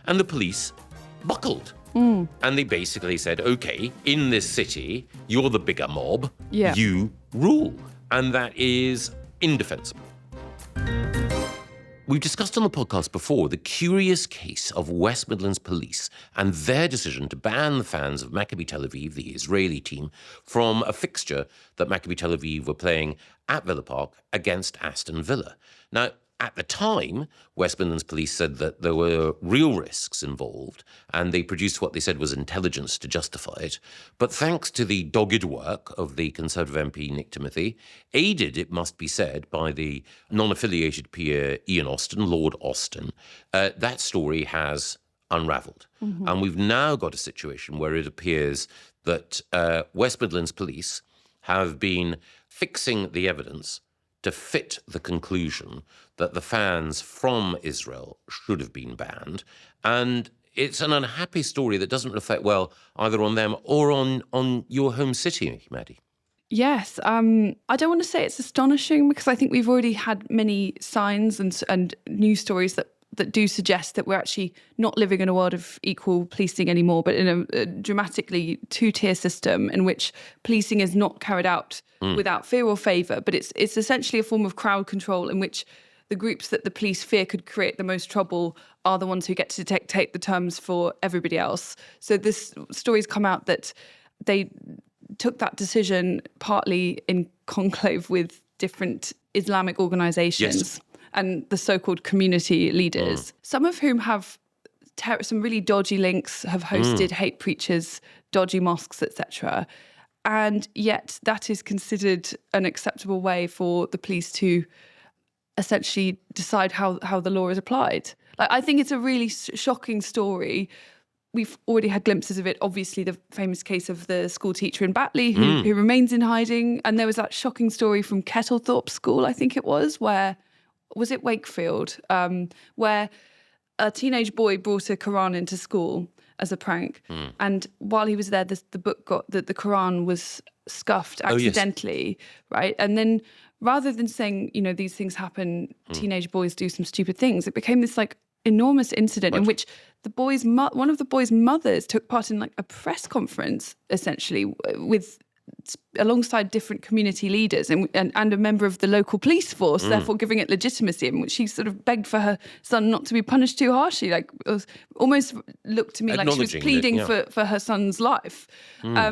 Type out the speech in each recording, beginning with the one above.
And the police buckled. And they basically said, OK, in this city, you're the bigger mob. Yeah. You rule. And that is indefensible. We've discussed on the podcast before the curious case of West Midlands Police and their decision to ban the fans of Maccabi Tel Aviv, the Israeli team, from a fixture that Maccabi Tel Aviv were playing at Villa Park against Aston Villa. Now, at the time, West Midlands Police said that there were real risks involved, and they produced what they said was intelligence to justify it. But thanks to the dogged work of the Conservative MP Nick Timothy, aided, it must be said, by the non-affiliated peer Ian Austin, Lord Austin, that story has unravelled. And we've now got a situation where it appears that West Midlands Police have been fixing the evidence to fit the conclusion that the fans from Israel should have been banned. And it's an unhappy story that doesn't reflect well either on them or on your home city, Maddie. Yes. I don't want to say it's astonishing because I think we've already had many signs and news stories that do suggest that we're actually not living in a world of equal policing anymore, but in a dramatically two-tier system in which policing is not carried out without fear or favour, but it's essentially a form of crowd control in which the groups that the police fear could create the most trouble are the ones who get to dictate the terms for everybody else. So this story's come out that they took that decision partly in conclave with different Islamic organisations. Yes. And the so-called community leaders, some of whom have some really dodgy links, have hosted hate preachers, dodgy mosques, etc. And yet that is considered an acceptable way for the police to essentially decide how the law is applied. Like, I think it's a really shocking story. We've already had glimpses of it. Obviously, the famous case of the school teacher in Batley who remains in hiding. And there was that shocking story from Kettlethorpe School, I think it was, where... Was it Wakefield, where a teenage boy brought a Quran into school as a prank, and while he was there, the Quran was scuffed accidentally, right? And then rather than saying, these things happen, teenage boys do some stupid things, it became this like enormous incident in which one of the boys' mothers took part in like a press conference, essentially alongside different community leaders and a member of the local police force, therefore giving it legitimacy, in which she sort of begged for her son not to be punished too harshly, like it was, almost looked to me like she was pleading for her son's life. I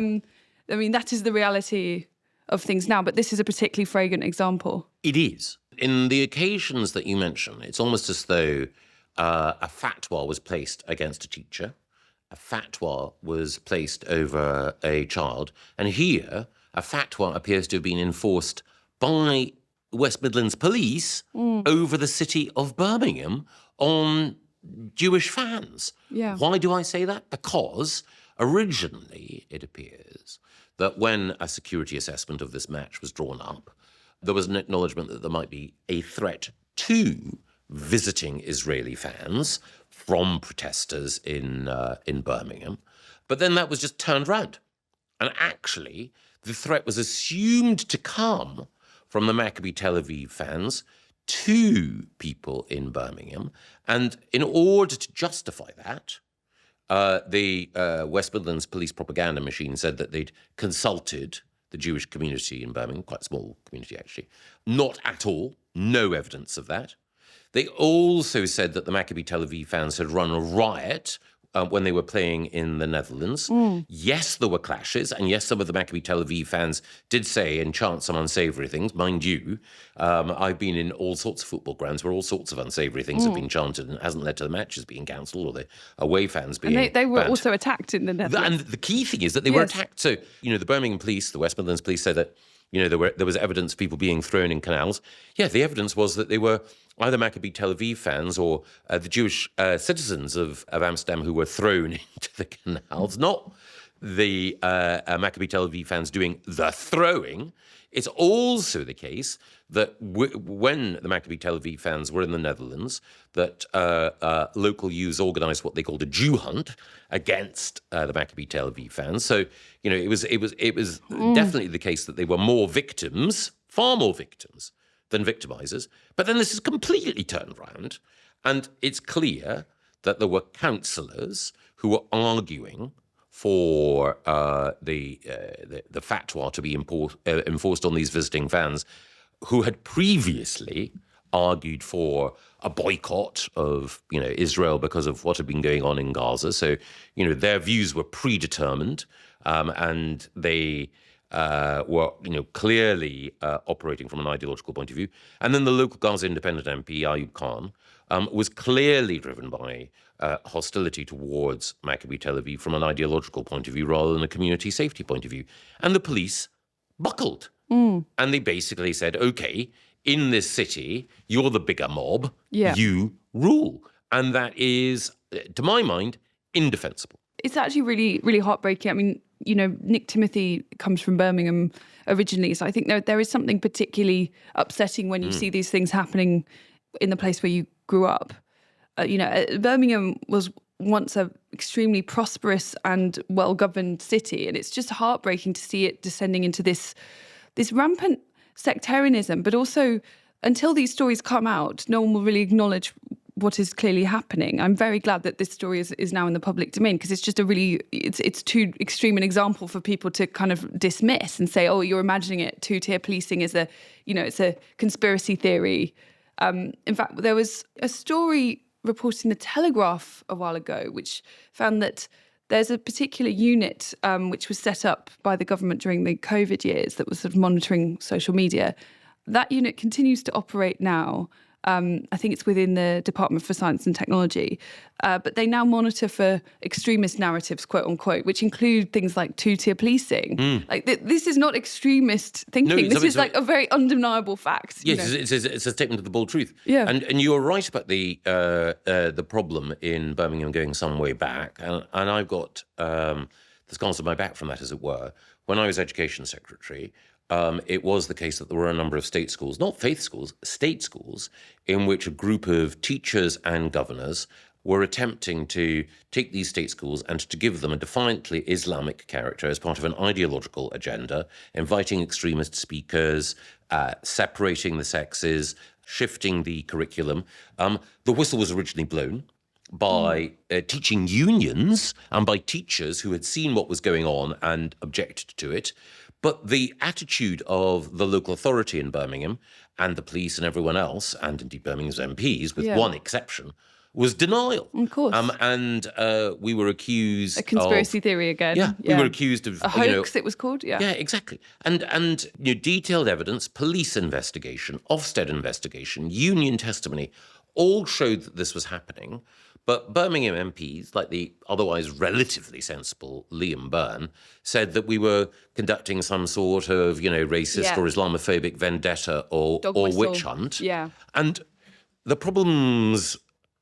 mean, that is the reality of things now, but this is a particularly flagrant example. It is. In the occasions that you mention, it's almost as though a fatwa was placed against a teacher, a fatwa was placed over a child, and here a fatwa appears to have been enforced by West Midlands Police over the city of Birmingham on Jewish fans. Yeah. Why do I say that? Because originally it appears that when a security assessment of this match was drawn up, there was an acknowledgement that there might be a threat to visiting Israeli fans from protesters in Birmingham. But then that was just turned round. And actually, the threat was assumed to come from the Maccabi Tel Aviv fans to people in Birmingham. And in order to justify that, the West Midlands Police propaganda machine said that they'd consulted the Jewish community in Birmingham, quite a small community actually. Not at all, no evidence of that. They also said that the Maccabi Tel Aviv fans had run a riot when they were playing in the Netherlands. Yes, there were clashes, and yes, some of the Maccabi Tel Aviv fans did say and chant some unsavoury things. Mind you, I've been in all sorts of football grounds where all sorts of unsavoury things have been chanted, and it hasn't led to the matches being cancelled or the away fans being And they were banned. also attacked in the Netherlands. And the key thing is that they were attacked. So, the Birmingham police, the West Midlands police said that, there was evidence of people being thrown in canals. Yeah, the evidence was that they were either Maccabi Tel Aviv fans or the Jewish citizens of Amsterdam who were thrown into the canals, not the Maccabi Tel Aviv fans doing the throwing. It's also the case that when the Maccabi Tel Aviv fans were in the Netherlands, that local youths organised what they called a Jew hunt against the Maccabi Tel Aviv fans. So, it was definitely the case that they were more victims, far more victims than victimisers. But then this is completely turned around, and it's clear that there were councillors who were arguing for the fatwa to be enforced on these visiting fans, who had previously argued for a boycott of Israel because of what had been going on in Gaza. So their views were predetermined, and they were clearly operating from an ideological point of view. And then the local Gaza Independent MP, Ayub Khan, was clearly driven by hostility towards Maccabi Tel Aviv from an ideological point of view rather than a community safety point of view. And the police buckled. And they basically said, okay, in this city, you're the bigger mob, you rule. And that is, to my mind, indefensible. It's actually really, really heartbreaking. I mean, Nick Timothy comes from Birmingham originally, so I think there is something particularly upsetting when you see these things happening in the place where you grew up. Birmingham was once an extremely prosperous and well-governed city, and it's just heartbreaking to see it descending into this rampant sectarianism. But also, until these stories come out, no one will really acknowledge what is clearly happening. I'm very glad that this story is now in the public domain, because it's just it's too extreme an example for people to kind of dismiss and say, oh, you're imagining it. Two-tier policing is it's a conspiracy theory. In fact, there was a story reported in the Telegraph a while ago, which found that there's a particular unit which was set up by the government during the COVID years that was sort of monitoring social media. That unit continues to operate now. I think it's within the Department for Science and Technology. But they now monitor for extremist narratives, quote unquote, which include things like two-tier policing. Like this is not extremist thinking. No, this is like a very undeniable fact. Yes, it's a statement of the bold truth. Yeah. And you are right about the problem in Birmingham going some way back. And I've got the scars on my back from that, as it were. When I was Education Secretary, it was the case that there were a number of state schools, not faith schools, state schools, in which a group of teachers and governors were attempting to take these state schools and to give them a defiantly Islamic character as part of an ideological agenda, inviting extremist speakers, separating the sexes, shifting the curriculum. The whistle was originally blown by teaching unions and by teachers who had seen what was going on and objected to it. But the attitude of the local authority in Birmingham and the police and everyone else, and indeed Birmingham's MPs, with one exception, was denial. Of course. And we were accused a conspiracy theory again. Yeah, we were accused of... a hoax, it was called, Yeah, exactly. And detailed evidence, police investigation, Ofsted investigation, union testimony, all showed that this was happening. But Birmingham MPs, like the otherwise relatively sensible Liam Byrne, said that we were conducting some sort of, racist or Islamophobic vendetta or witch hunt. Yeah. And the problems,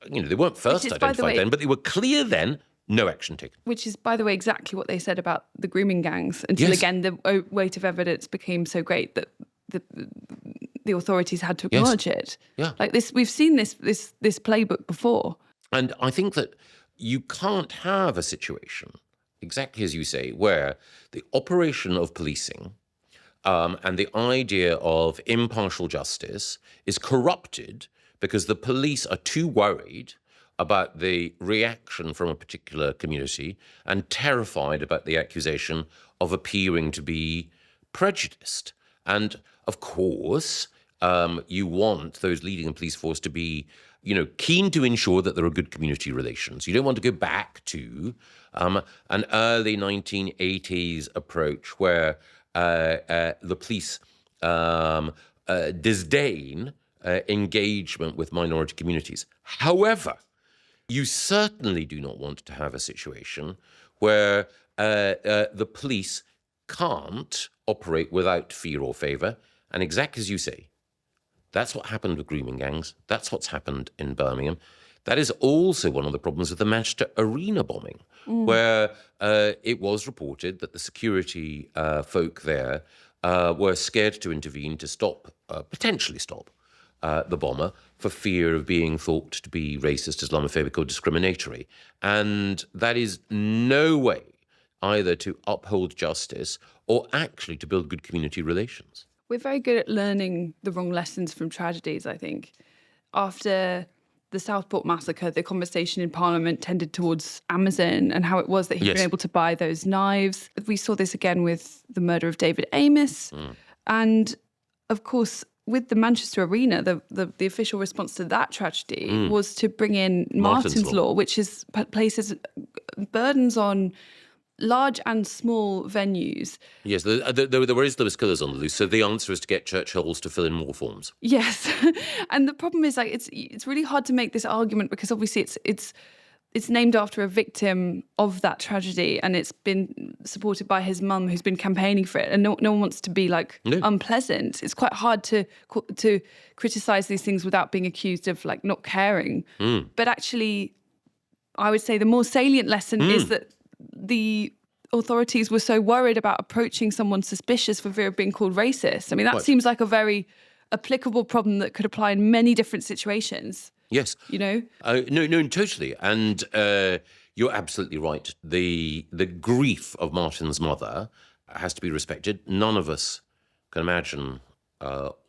they weren't first identified then, but they were clear then. No action taken. Which is, by the way, exactly what they said about the grooming gangs, until, again, the weight of evidence became so great that the authorities had to acknowledge it. Yeah. Like this, we've seen this playbook before. And I think that you can't have a situation, exactly as you say, where the operation of policing and the idea of impartial justice is corrupted because the police are too worried about the reaction from a particular community and terrified about the accusation of appearing to be prejudiced. And of course, you want those leading the police force to be keen to ensure that there are good community relations. You don't want to go back to an early 1980s approach where the police disdain engagement with minority communities. However, you certainly do not want to have a situation where the police can't operate without fear or favour. And exactly as you say, that's what happened with grooming gangs. That's what's happened in Birmingham. That is also one of the problems with the Manchester Arena bombing, where it was reported that the security folk there were scared to intervene to potentially stop the bomber for fear of being thought to be racist, Islamophobic or discriminatory. And that is no way either to uphold justice or actually to build good community relations. We're very good at learning the wrong lessons from tragedies, I think. After the Southport massacre, the conversation in Parliament tended towards Amazon and how it was that he'd been able to buy those knives. We saw this again with the murder of David Amos. And, of course, with the Manchester Arena, the official response to that tragedy was to bring in Martin's Law, which places burdens on large and small venues. Yes, there is those killers on the loose. So the answer is to get church halls to fill in more forms. Yes, and the problem is like it's really hard to make this argument because obviously it's named after a victim of that tragedy, and it's been supported by his mum who's been campaigning for it, and no one wants to be like unpleasant. It's quite hard to criticize these things without being accused of like not caring. But actually, I would say the more salient lesson is that the authorities were so worried about approaching someone suspicious for fear of being called racist. I mean, that seems like a very applicable problem that could apply in many different situations. Yes. You know? No, totally. And you're absolutely right. The grief of Martin's mother has to be respected. None of us can imagine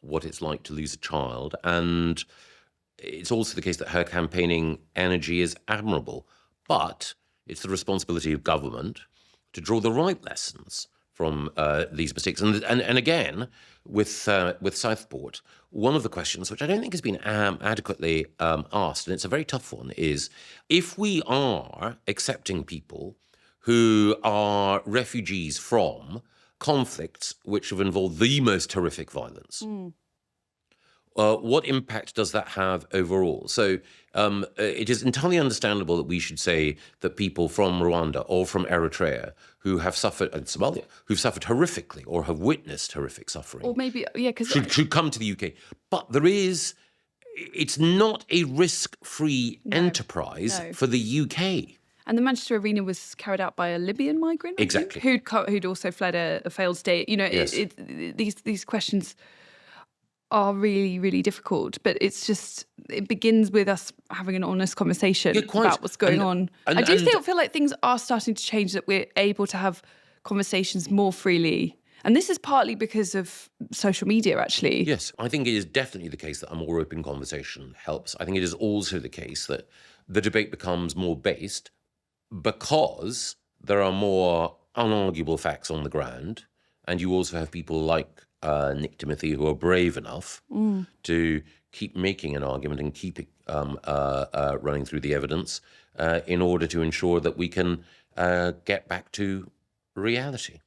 what it's like to lose a child. And it's also the case that her campaigning energy is admirable. But it's the responsibility of government to draw the right lessons from these mistakes. And again, with Southport, one of the questions, which I don't think has been adequately asked, and it's a very tough one, is if we are accepting people who are refugees from conflicts which have involved the most horrific violence, what impact does that have overall? So it is entirely understandable that we should say that people from Rwanda or from Eritrea who have suffered, and Somalia, who've suffered horrifically or have witnessed horrific suffering, or maybe, because should come to the UK. But it's not a risk-free enterprise for the UK. And the Manchester Arena was carried out by a Libyan migrant, I think, who'd also fled a failed state. You know, these questions are really, really difficult, but it begins with us having an honest conversation about what's going on. I do feel like things are starting to change, that we're able to have conversations more freely. And this is partly because of social media, actually. Yes, I think it is definitely the case that a more open conversation helps. I think it is also the case that the debate becomes more based because there are more unarguable facts on the ground, and you also have people like Nick Timothy who are brave enough to keep making an argument and keep it running through the evidence in order to ensure that we can get back to reality.